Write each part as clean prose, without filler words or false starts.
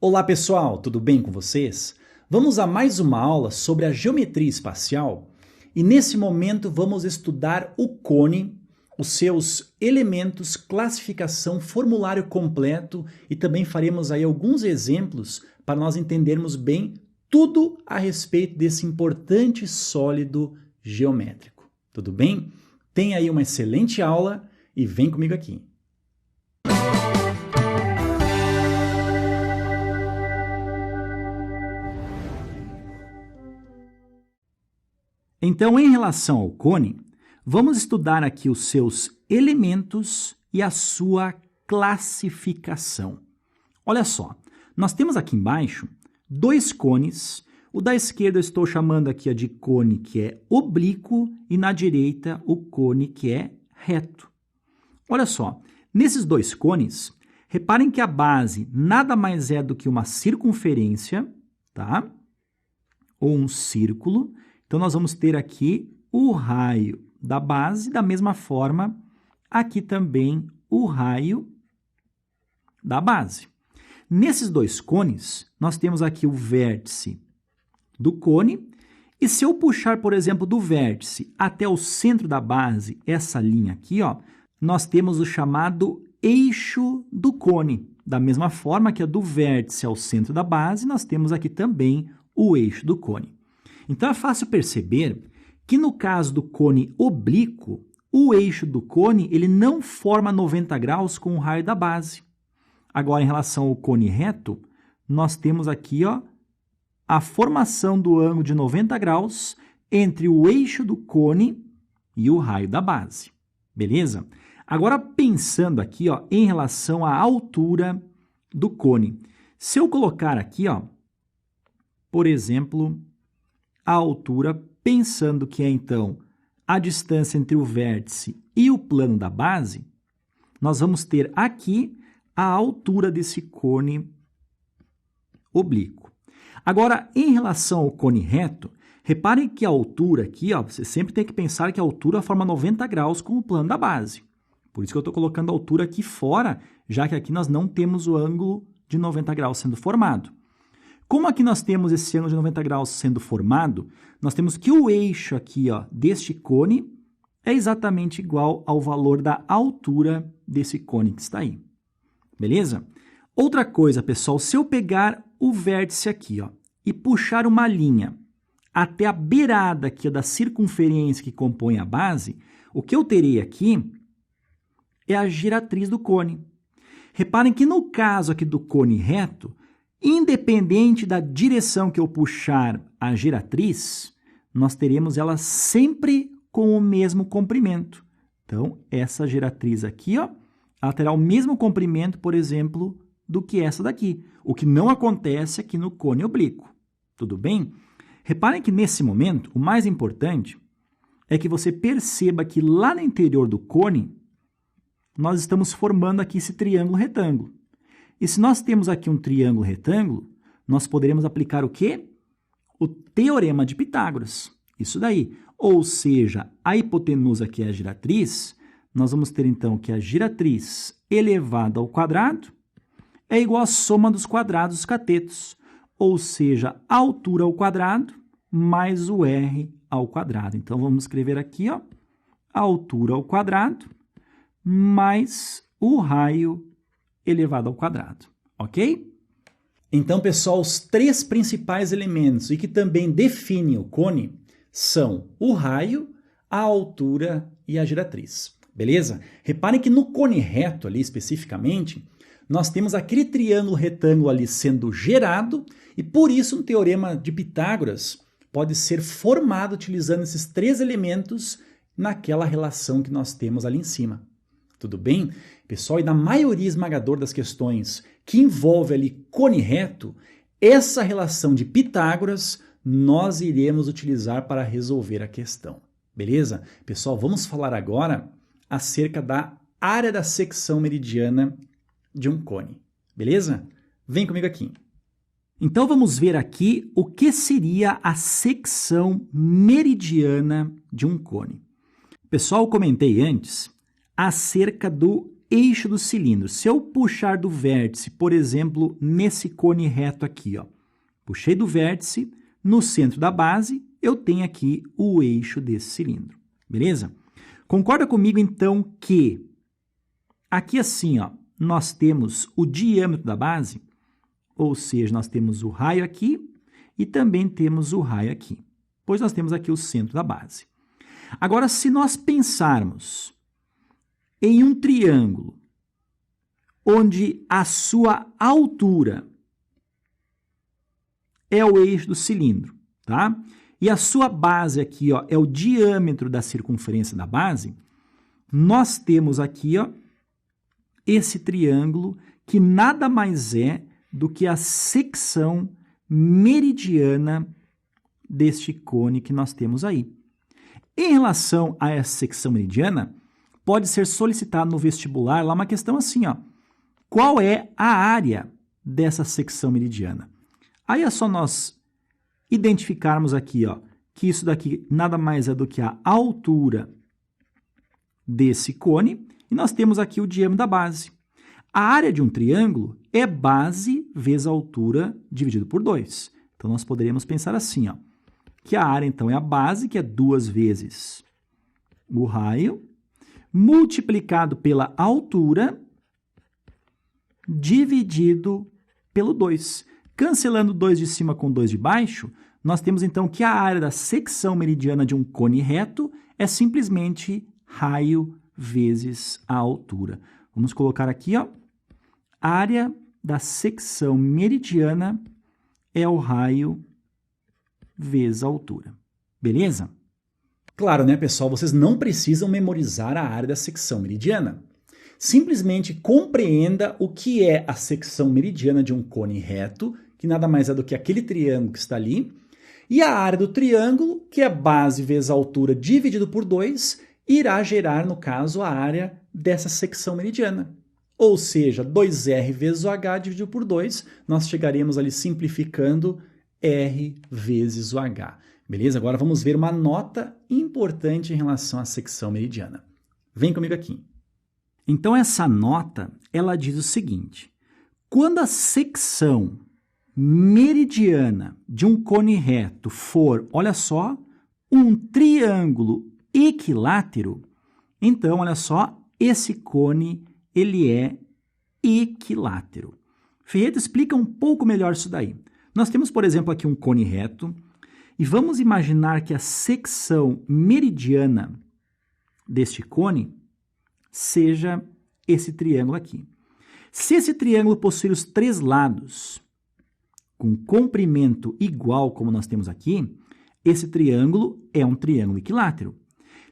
Olá pessoal, tudo bem com vocês? Vamos a mais uma aula sobre a geometria espacial e nesse momento vamos estudar o cone, os seus elementos, classificação, formulário completo e também faremos aí alguns exemplos para nós entendermos bem tudo a respeito desse importante sólido geométrico. Tudo bem? Tenha aí uma excelente aula e vem comigo aqui. Então, em relação ao cone, vamos estudar aqui os seus elementos e a sua classificação. Olha só, nós temos aqui embaixo dois cones. O da esquerda eu estou chamando aqui de cone que é oblíquo e na direita o cone que é reto. Olha só, nesses dois cones, reparem que a base nada mais é do que uma circunferência, tá? Ou um círculo. Então, nós vamos ter aqui o raio da base, da mesma forma, aqui também o raio da base. Nesses dois cones, nós temos aqui o vértice do cone, e se eu puxar, por exemplo, do vértice até o centro da base, essa linha aqui, ó, nós temos o chamado eixo do cone. Da mesma forma que a do vértice ao centro da base, nós temos aqui também o eixo do cone. Então, é fácil perceber que no caso do cone oblíquo, o eixo do cone ele não forma 90 graus com o raio da base. Agora, em relação ao cone reto, nós temos aqui ó, a formação do ângulo de 90 graus entre o eixo do cone e o raio da base. Beleza? Agora, pensando aqui ó, em relação à altura do cone. Se eu colocar aqui, ó, por exemplo, a altura, pensando que é, então, a distância entre o vértice e o plano da base, nós vamos ter aqui a altura desse cone oblíquo. Agora, em relação ao cone reto, reparem que a altura aqui, ó, você sempre tem que pensar que a altura forma 90 graus com o plano da base. Por isso que eu estou colocando a altura aqui fora, já que aqui nós não temos o ângulo de 90 graus sendo formado. Como aqui nós temos esse ângulo de 90 graus sendo formado, nós temos que o eixo aqui ó, deste cone é exatamente igual ao valor da altura desse cone que está aí. Beleza? Outra coisa, pessoal, se eu pegar o vértice aqui ó, e puxar uma linha até a beirada aqui ó, da circunferência que compõe a base, o que eu terei aqui é a giratriz do cone. Reparem que no caso aqui do cone reto, independente da direção que eu puxar a giratriz, nós teremos ela sempre com o mesmo comprimento. Então, essa giratriz aqui, ó, ela terá o mesmo comprimento, por exemplo, do que essa daqui, o que não acontece aqui no cone oblíquo. Tudo bem? Reparem que nesse momento, o mais importante é que você perceba que lá no interior do cone, nós estamos formando aqui esse triângulo retângulo. E se nós temos aqui um triângulo retângulo, nós poderemos aplicar o quê? O teorema de Pitágoras. Isso daí. Ou seja, a hipotenusa, que é a giratriz, nós vamos ter então que a giratriz elevada ao quadrado é igual à soma dos quadrados dos catetos. Ou seja, a altura ao quadrado mais o r ao quadrado. Então, vamos escrever aqui, ó, a altura ao quadrado mais o raio elevado ao quadrado, ok? Então, pessoal, os três principais elementos e que também definem o cone são o raio, a altura e a giratriz, beleza? Reparem que no cone reto ali especificamente, nós temos aquele triângulo retângulo ali sendo gerado e por isso um teorema de Pitágoras pode ser formado utilizando esses três elementos naquela relação que nós temos ali em cima. Tudo bem? Pessoal, e na maioria esmagadora das questões que envolve ali cone reto, essa relação de Pitágoras nós iremos utilizar para resolver a questão. Beleza? Pessoal, vamos falar agora acerca da área da secção meridiana de um cone. Beleza? Vem comigo aqui. Então, vamos ver aqui o que seria a secção meridiana de um cone. Pessoal, eu comentei antes acerca do eixo do cilindro. Se eu puxar do vértice, por exemplo, nesse cone reto aqui, ó, puxei do vértice, no centro da base, eu tenho aqui o eixo desse cilindro, beleza? Concorda comigo, então, que aqui assim, ó, nós temos o diâmetro da base, ou seja, nós temos o raio aqui e também temos o raio aqui, pois nós temos aqui o centro da base. Agora, se nós pensarmos em um triângulo onde a sua altura é o eixo do cilindro, tá? E a sua base aqui, ó, é o diâmetro da circunferência da base, nós temos aqui, ó, esse triângulo que nada mais é do que a secção meridiana deste cone que nós temos aí. Em relação a essa secção meridiana, pode ser solicitado no vestibular lá uma questão assim, ó. Qual é a área dessa secção meridiana? Aí é só nós identificarmos aqui, ó, que isso daqui nada mais é do que a altura desse cone, e nós temos aqui o diâmetro da base. A área de um triângulo é base vezes a altura dividido por 2. Então, nós poderíamos pensar assim, ó, que a área, então, é a base, que é 2 vezes o raio, multiplicado pela altura, dividido pelo 2. Cancelando 2 de cima com 2 de baixo, nós temos então que a área da secção meridiana de um cone reto é simplesmente raio vezes a altura. Vamos colocar aqui, ó, área da secção meridiana é o raio vezes a altura. Beleza? Claro, né, pessoal? Vocês não precisam memorizar a área da secção meridiana. Simplesmente compreenda o que é a secção meridiana de um cone reto, que nada mais é do que aquele triângulo que está ali, e a área do triângulo, que é base vezes a altura dividido por 2, irá gerar, no caso, a área dessa secção meridiana. Ou seja, 2R vezes o H dividido por 2, nós chegaremos ali simplificando R vezes o H. Beleza? Agora vamos ver uma nota importante em relação à secção meridiana. Vem comigo aqui. Então, essa nota, ela diz o seguinte: quando a secção meridiana de um cone reto for, olha só, um triângulo equilátero, então, olha só, esse cone, ele é equilátero. Ferreira explica um pouco melhor isso daí. Nós temos, por exemplo, aqui um cone reto, e vamos imaginar que a secção meridiana deste cone seja esse triângulo aqui. Se esse triângulo possuir os 3 lados com comprimento igual, como nós temos aqui, esse triângulo é um triângulo equilátero.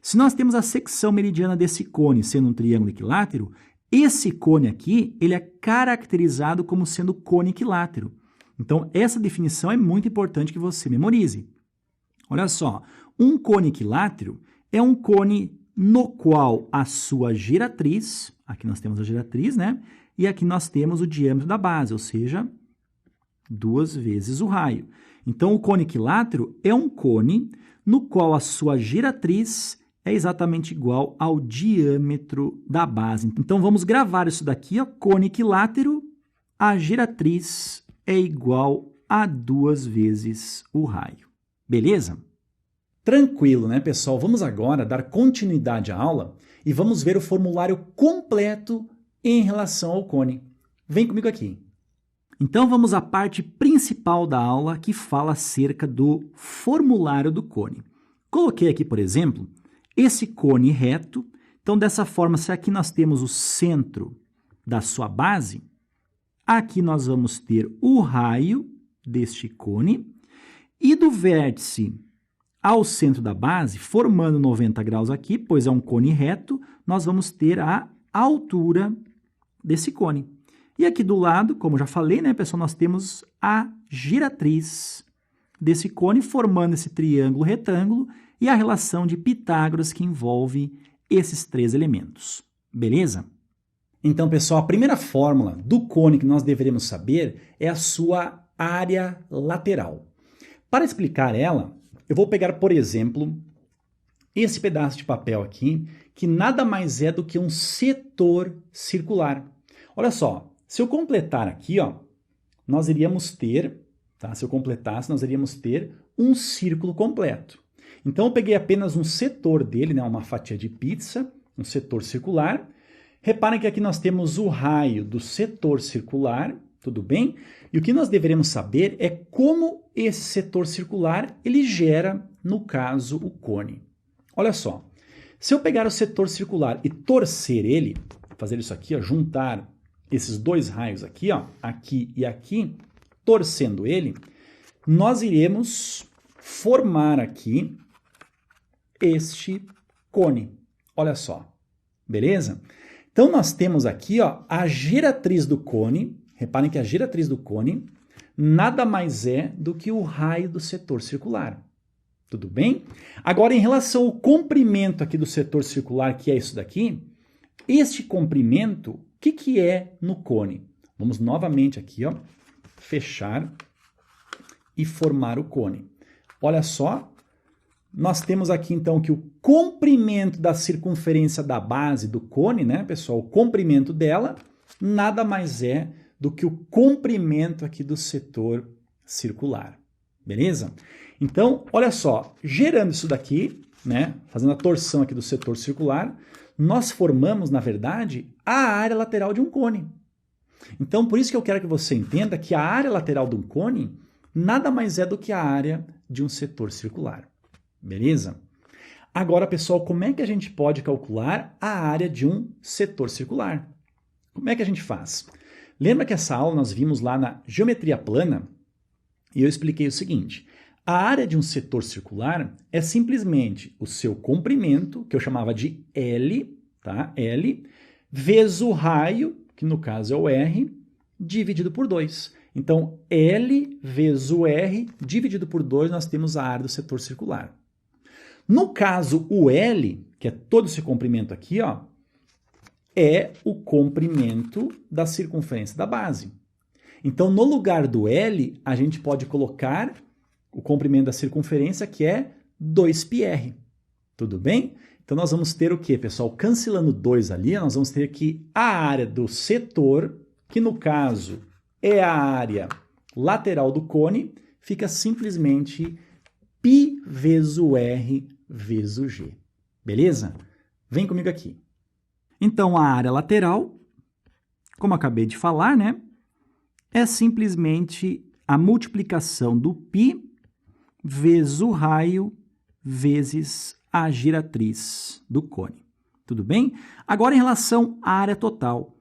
Se nós temos a secção meridiana desse cone sendo um triângulo equilátero, esse cone aqui, ele é caracterizado como sendo cone equilátero. Então, essa definição é muito importante que você memorize. Olha só, um cone equilátero é um cone no qual a sua giratriz, aqui nós temos a giratriz, né? E aqui nós temos o diâmetro da base, ou seja, 2 vezes o raio. Então, o cone equilátero é um cone no qual a sua giratriz é exatamente igual ao diâmetro da base. Então, vamos gravar isso daqui, ó, cone equilátero, a giratriz é igual a 2 vezes o raio. Beleza? Tranquilo, né, pessoal? Vamos agora dar continuidade à aula e vamos ver o formulário completo em relação ao cone. Vem comigo aqui. Então, vamos à parte principal da aula que fala acerca do formulário do cone. Coloquei aqui, por exemplo, esse cone reto. Então, dessa forma, se aqui nós temos o centro da sua base, aqui nós vamos ter o raio deste cone e do vértice ao centro da base, formando 90 graus aqui, pois é um cone reto, nós vamos ter a altura desse cone. E aqui do lado, como já falei, né, pessoal, nós temos a giratriz desse cone formando esse triângulo retângulo e a relação de Pitágoras que envolve esses 3 elementos. Beleza? Então, pessoal, a primeira fórmula do cone que nós deveremos saber é a sua área lateral. Para explicar ela, eu vou pegar, por exemplo, esse pedaço de papel aqui, que nada mais é do que um setor circular. Olha só, se eu completar aqui, ó, nós iríamos ter, tá? Se eu completasse, nós iríamos ter um círculo completo. Então eu peguei apenas um setor dele, né, uma fatia de pizza, um setor circular. Reparem que aqui nós temos o raio do setor circular, tudo bem? E o que nós deveremos saber é como esse setor circular ele gera, no caso, o cone. Olha só, se eu pegar o setor circular e torcer ele, fazer isso aqui, ó, juntar esses dois raios aqui, ó, aqui e aqui, torcendo ele, nós iremos formar aqui este cone. Olha só, beleza? Então nós temos aqui, ó, a geratriz do cone. Reparem que a geratriz do cone nada mais é do que o raio do setor circular. Tudo bem? Agora, em relação ao comprimento aqui do setor circular, que é isso daqui, este comprimento, o que é no cone? Vamos novamente aqui, ó, fechar e formar o cone. Olha só, nós temos aqui então que o comprimento da circunferência da base do cone, né, pessoal, o comprimento dela, nada mais é do que o comprimento aqui do setor circular. Beleza? Então, olha só, gerando isso daqui, né, fazendo a torção aqui do setor circular, nós formamos, na verdade, a área lateral de um cone. Então, por isso que eu quero que você entenda que a área lateral de um cone nada mais é do que a área de um setor circular. Beleza? Agora, pessoal, como é que a gente pode calcular a área de um setor circular? Como é que a gente faz? Lembra que essa aula nós vimos lá na geometria plana? E eu expliquei o seguinte: a área de um setor circular é simplesmente o seu comprimento, que eu chamava de L, tá? L, vezes o raio, que no caso é o R, dividido por 2. Então, L vezes o R dividido por 2, nós temos a área do setor circular. No caso, o L, que é todo esse comprimento aqui, ó, é o comprimento da circunferência da base. Então, no lugar do L, a gente pode colocar o comprimento da circunferência, que é 2πr. Tudo bem? Então, nós vamos ter o quê, pessoal? Cancelando 2 ali, nós vamos ter aqui a área do setor, que no caso é a área lateral do cone, fica simplesmente π vezes o R vezes o G. Beleza? Vem comigo aqui. Então, a área lateral, como acabei de falar, né, é simplesmente a multiplicação do π vezes o raio vezes a giratriz do cone. Tudo bem? Agora, em relação à área total.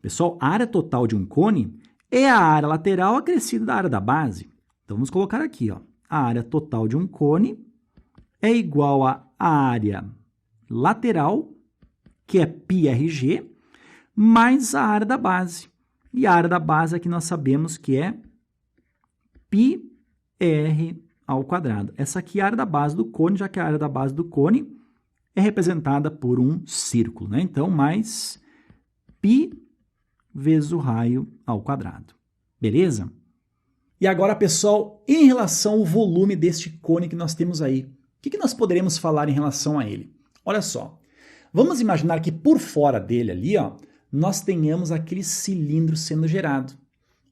Pessoal, a área total de um cone é a área lateral acrescida da área da base. Então, vamos colocar aqui, ó, a área total de um cone é igual à área lateral, que é πrg, mais a área da base. E a área da base aqui nós sabemos que é πr ao quadrado. Essa aqui é a área da base do cone, já que a área da base do cone é representada por um círculo, né? Então, mais π vezes o raio ao quadrado. Beleza? E agora, pessoal, em relação ao volume deste cone que nós temos aí, o que nós poderemos falar em relação a ele? Olha só, vamos imaginar que por fora dele ali, ó, nós tenhamos aquele cilindro sendo gerado.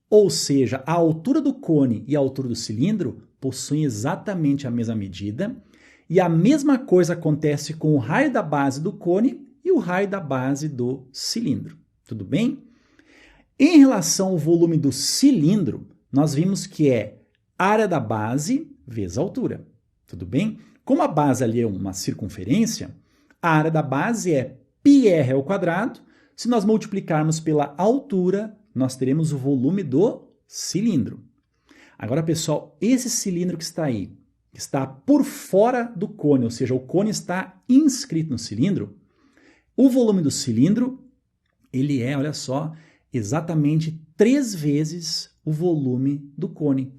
Ou seja, a altura do cone e a altura do cilindro possuem exatamente a mesma medida, e a mesma coisa acontece com o raio da base do cone e o raio da base do cilindro. Tudo bem? Em relação ao volume do cilindro, nós vimos que é área da base vezes a altura. Tudo bem? Como a base ali é uma circunferência, a área da base é πr ao quadrado. Se nós multiplicarmos pela altura, nós teremos o volume do cilindro. Agora, pessoal, esse cilindro que está aí, que está por fora do cone, ou seja, o cone está inscrito no cilindro, o volume do cilindro, ele é, olha só, exatamente 3 vezes o volume do cone.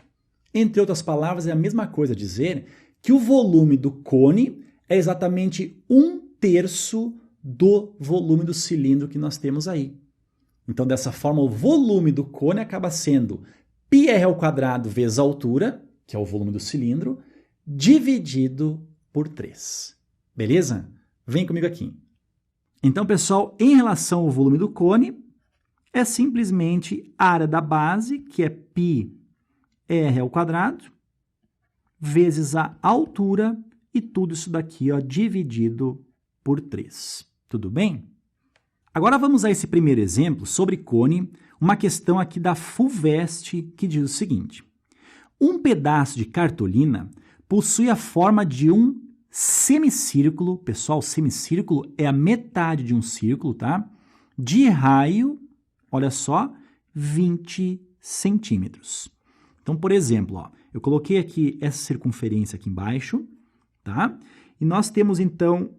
Entre outras palavras, é a mesma coisa dizer que o volume do cone é exatamente 1/3 do volume do cilindro que nós temos aí. Então, dessa forma, o volume do cone acaba sendo πr ao quadrado vezes a altura, que é o volume do cilindro, dividido por 3. Beleza? Vem comigo aqui. Então, pessoal, em relação ao volume do cone, é simplesmente a área da base, que é πr², vezes a altura, e tudo isso daqui, ó, dividido por 3. Tudo bem? Agora vamos a esse primeiro exemplo sobre cone, uma questão aqui da FUVEST que diz o seguinte: um pedaço de cartolina possui a forma de um semicírculo, pessoal, semicírculo é a metade de um círculo, tá? De raio, olha só, 20 centímetros. Então, por exemplo, ó, eu coloquei aqui essa circunferência aqui embaixo, tá? E nós temos, então,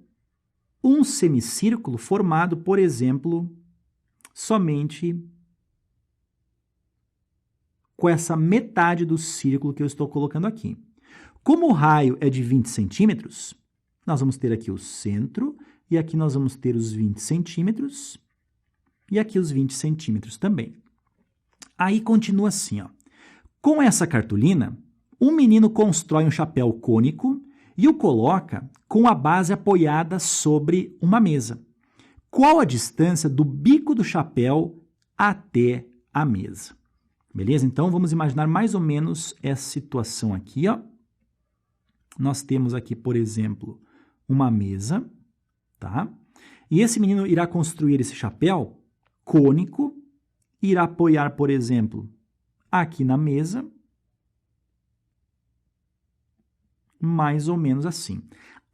um semicírculo formado, por exemplo, somente com essa metade do círculo que eu estou colocando aqui. Como o raio é de 20 centímetros, nós vamos ter aqui o centro, e aqui nós vamos ter os 20 centímetros, e aqui os 20 centímetros também. Aí continua assim, ó. Com essa cartolina, um menino constrói um chapéu cônico e o coloca com a base apoiada sobre uma mesa. Qual a distância do bico do chapéu até a mesa? Beleza? Então, vamos imaginar mais ou menos essa situação aqui, ó. Nós temos aqui, por exemplo, uma mesa, tá? E esse menino irá construir esse chapéu cônico, irá apoiar, por exemplo, aqui na mesa, mais ou menos assim.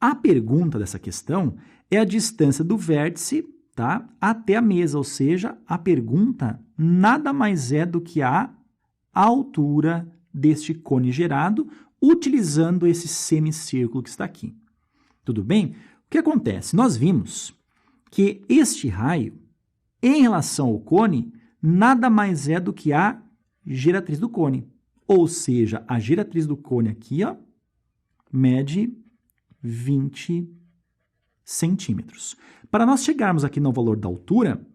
A pergunta dessa questão é a distância do vértice, tá, até a mesa, ou seja, a pergunta nada mais é do que a altura deste cone gerado, utilizando esse semicírculo que está aqui. Tudo bem? O que acontece? Nós vimos que este raio, em relação ao cone, nada mais é do que a geratriz do cone. Ou seja, a geratriz do cone aqui, ó, mede 20 centímetros. Para nós chegarmos aqui no valor da altura,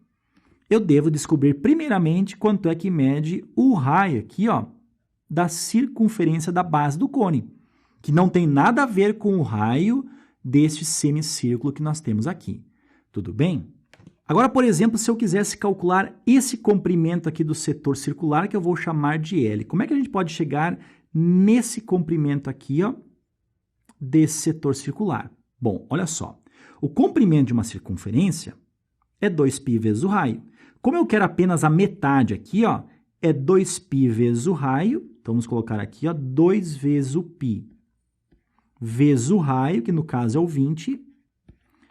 eu devo descobrir primeiramente quanto é que mede o raio aqui, ó, da circunferência da base do cone, que não tem nada a ver com o raio deste semicírculo que nós temos aqui. Tudo bem? Agora, por exemplo, se eu quisesse calcular esse comprimento aqui do setor circular, que eu vou chamar de L, como é que a gente pode chegar nesse comprimento aqui, ó, desse setor circular? Bom, olha só. O comprimento de uma circunferência é 2π vezes o raio. Como eu quero apenas a metade aqui, ó, é 2π vezes o raio. Então, vamos colocar aqui, ó, 2 vezes o π vezes o raio, que no caso é o 20,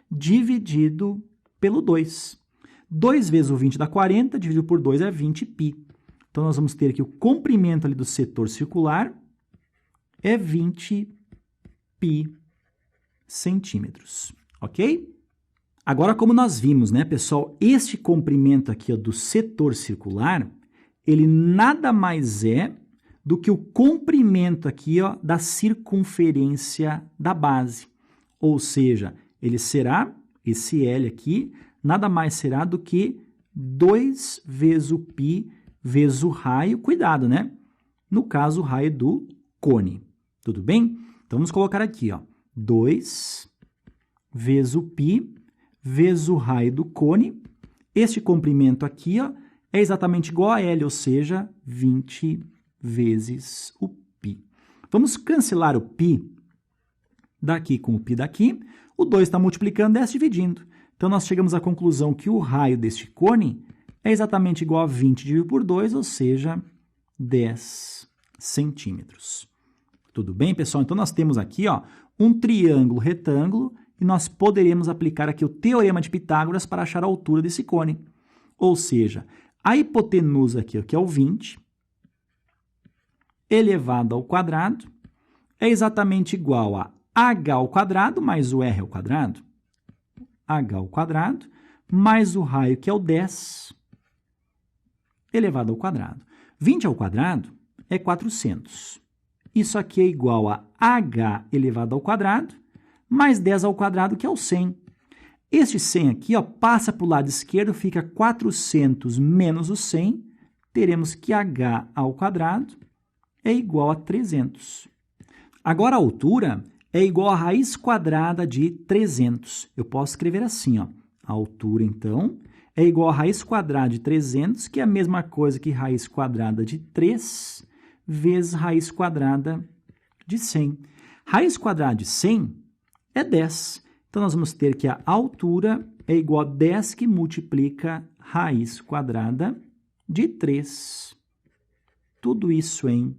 dividido pelo 2. 2 vezes o 20 dá 40, dividido por 2 é 20π. Então, nós vamos ter aqui o comprimento ali do setor circular é 20π centímetros, ok? Agora, como nós vimos, né, pessoal, este comprimento aqui, ó, do setor circular, ele nada mais é do que o comprimento aqui, ó, da circunferência da base. Ou seja, ele será, esse L aqui, nada mais será do que 2 vezes o π vezes o raio, cuidado, né? No caso, o raio do cone. Tudo bem? Então, vamos colocar aqui, ó, 2 vezes o π vezes o raio do cone. Este comprimento aqui, ó, é exatamente igual a L, ou seja, 20 vezes o π. Vamos cancelar o π daqui com o π daqui. O 2 está multiplicando, desce dividindo. Então, nós chegamos à conclusão que o raio deste cone é exatamente igual a 20 dividido por 2, ou seja, 10 centímetros. Tudo bem, pessoal? Então, nós temos aqui, ó, um triângulo retângulo e nós poderemos aplicar aqui o Teorema de Pitágoras para achar a altura desse cone. Ou seja, a hipotenusa aqui, ó, que é o 20, elevado ao quadrado, é exatamente igual a h ao quadrado mais o r ao quadrado, h ao quadrado, mais o raio, que é o 10, elevado ao quadrado. 20 ao quadrado é 400. Isso aqui é igual a h elevado ao quadrado, mais 10 ao quadrado, que é o 100. Este 100 aqui, ó, passa para o lado esquerdo, fica 400 menos o 100, teremos que h ao quadrado é igual a 300. Agora, a altura é igual a raiz quadrada de 300. Eu posso escrever assim, ó, A altura, então, é igual a raiz quadrada de 300, que é a mesma coisa que raiz quadrada de 3 vezes raiz quadrada de 100. Raiz quadrada de 100 é 10. Então, nós vamos ter que a altura é igual a 10 que multiplica raiz quadrada de 3. Tudo isso em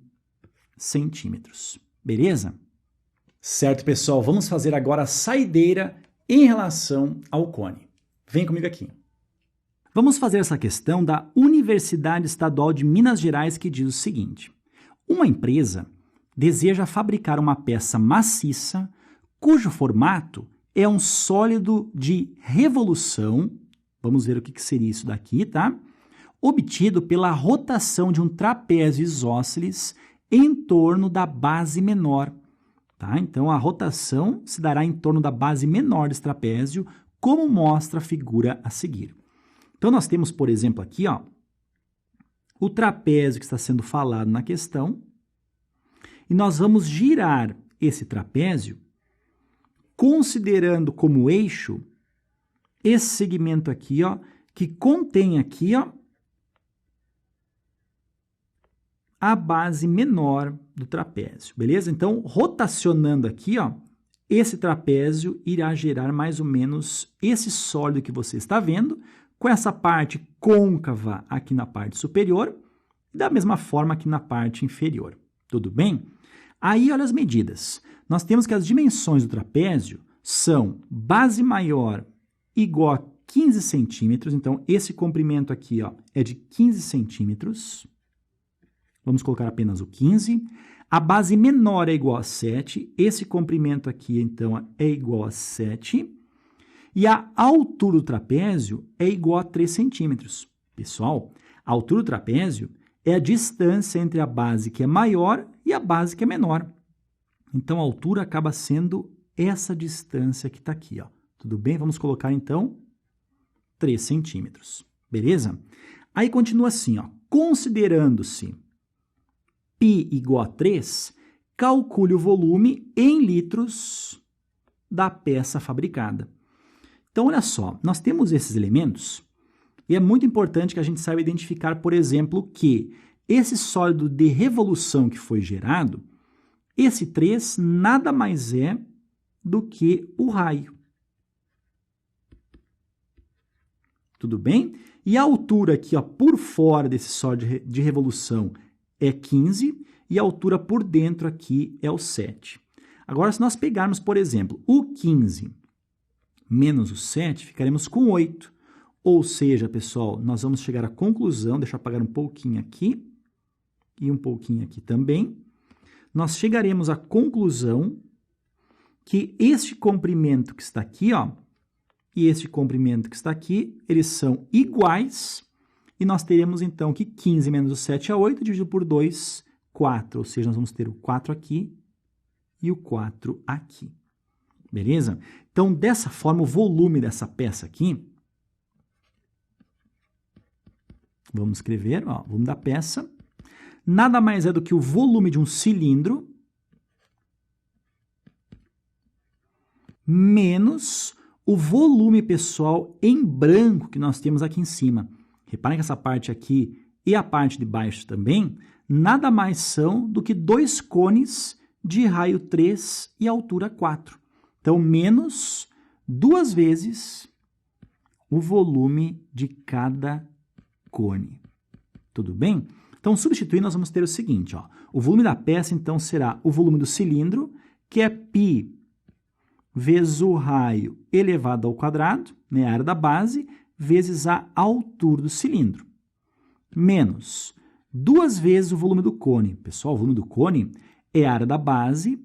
centímetros. Beleza? Certo, pessoal. Vamos fazer agora a saideira em relação ao cone. Vem comigo aqui. Vamos fazer essa questão da Universidade Estadual de Minas Gerais, que diz o seguinte: uma empresa deseja fabricar uma peça maciça cujo formato é um sólido de revolução, vamos ver o que seria isso daqui, tá? Obtido pela rotação de um trapézio isósceles em torno da base menor. Tá? Então, a rotação se dará em torno da base menor desse trapézio, como mostra a figura a seguir. Então, nós temos, por exemplo, aqui, ó, o trapézio que está sendo falado na questão, e nós vamos girar esse trapézio considerando como eixo esse segmento aqui, ó, que contém aqui, ó, a base menor do trapézio, beleza? Então, rotacionando aqui, ó, esse trapézio irá gerar mais ou menos esse sólido que você está vendo, com essa parte côncava aqui na parte superior, e da mesma forma aqui na parte inferior. Tudo bem? Aí, olha as medidas. Nós temos que as dimensões do trapézio são base maior igual a 15 centímetros. Então, esse comprimento aqui, ó, é de 15 centímetros. Vamos colocar apenas o 15. A base menor é igual a 7. Esse comprimento aqui, então, é igual a 7. E a altura do trapézio é igual a 3 centímetros. Pessoal, a altura do trapézio é a distância entre a base que é maior e a base que é menor. Então, a altura acaba sendo essa distância que está aqui, ó. Tudo bem? Vamos colocar, então, 3 centímetros. Beleza? Aí, continua assim, ó. Considerando-se π igual a 3, calcule o volume em litros da peça fabricada. Então, olha só. Nós temos esses elementos e é muito importante que a gente saiba identificar, por exemplo, que esse sólido de revolução que foi gerado, esse 3 nada mais é do que o raio. Tudo bem? E a altura aqui, ó, por fora desse sólido de revolução é 15 e a altura por dentro aqui é o 7. Agora, se nós pegarmos, por exemplo, o 15 menos o 7, ficaremos com 8. Ou seja, pessoal, nós vamos chegar à conclusão, deixa eu apagar um pouquinho aqui e um pouquinho aqui também. Nós chegaremos à conclusão que este comprimento que está aqui, ó, e este comprimento que está aqui, eles são iguais, e nós teremos então que 15 menos o 7 é 8, dividido por 2, 4, ou seja, nós vamos ter o 4 aqui e o 4 aqui. Beleza? Então, dessa forma, o volume dessa peça aqui, vamos escrever, ó, o volume da peça, nada mais é do que o volume de um cilindro menos o volume, pessoal, em branco que nós temos aqui em cima. Reparem que essa parte aqui e a parte de baixo também, nada mais são do que dois cones de raio 3 e altura 4. Então, menos 2 vezes o volume de cada cone. Tudo bem? Então, substituindo, nós vamos ter o seguinte, ó. O volume da peça, então, será o volume do cilindro, que é π vezes o raio elevado ao quadrado, né, a área da base, vezes a altura do cilindro, menos 2 vezes o volume do cone. Pessoal, o volume do cone é a área da base,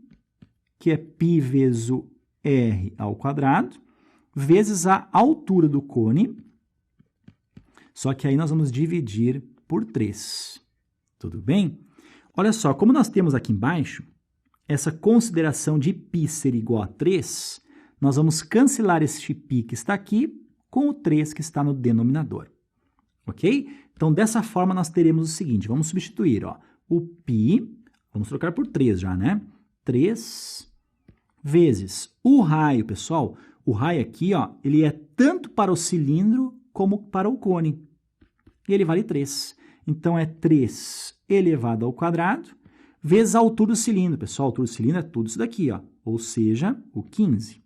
que é π vezes o r ao quadrado, vezes a altura do cone, só que aí nós vamos dividir por 3. Tudo bem? Olha só, como nós temos aqui embaixo essa consideração de π ser igual a 3, nós vamos cancelar este π que está aqui com o 3 que está no denominador. Ok? Então, dessa forma, nós teremos o seguinte, vamos substituir, ó, o π, vamos trocar por 3 já, né? 3 vezes o raio, pessoal, o raio aqui, ó, ele é tanto para o cilindro como para o cone. E ele vale 3. Então, é 3 elevado ao quadrado vezes a altura do cilindro. Pessoal, a altura do cilindro é tudo isso daqui, ó, ou seja, o 15.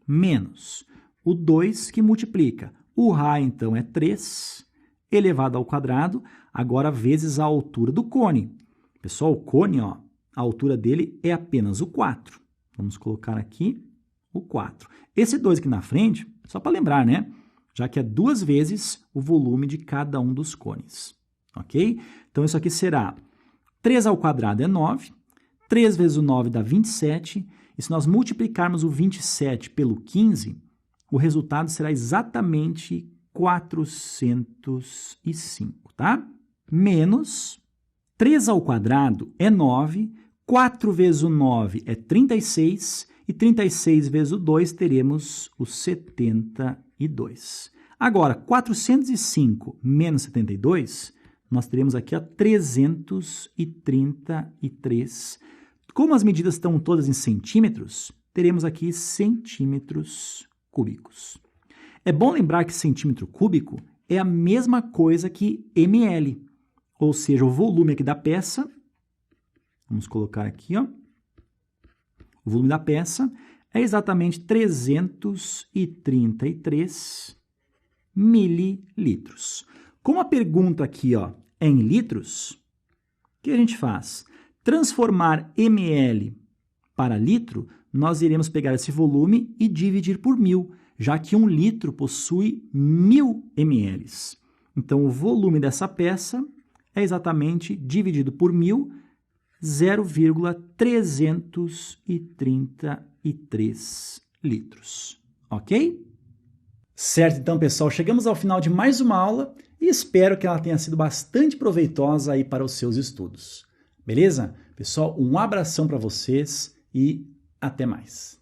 Menos o 2 que multiplica. O raio, então, é 3 elevado ao quadrado, agora vezes a altura do cone. Pessoal, o cone, ó, a altura dele é apenas o 4. Vamos colocar aqui o 4. Esse 2 aqui na frente, só para lembrar, né? Já que é 2 vezes o volume de cada um dos cones. Ok? Então, isso aqui será 3 ao quadrado é 9. 3 vezes o 9 dá 27. E se nós multiplicarmos o 27 pelo 15, o resultado será exatamente 405, tá? Menos 3 ao quadrado é 9. 4 vezes o 9 é 36. E 36 vezes o 2 teremos o 72. Agora, 405 menos 72, nós teremos aqui a 333. Como as medidas estão todas em centímetros, teremos aqui centímetros cúbicos. É bom lembrar que centímetro cúbico é a mesma coisa que ml, ou seja, o volume aqui da peça, vamos colocar aqui, ó, o volume da peça é exatamente 333 mililitros. Como a pergunta aqui, ó, é em litros, o que a gente faz? Transformar ml para litro, nós iremos pegar esse volume e dividir por 1000, já que 1 litro possui 1000 ml. Então, o volume dessa peça é exatamente dividido por 1000, 0,333 litros. Ok? Certo, então, pessoal, chegamos ao final de mais uma aula e espero que ela tenha sido bastante proveitosa aí para os seus estudos. Beleza? Pessoal, um abração para vocês e até mais.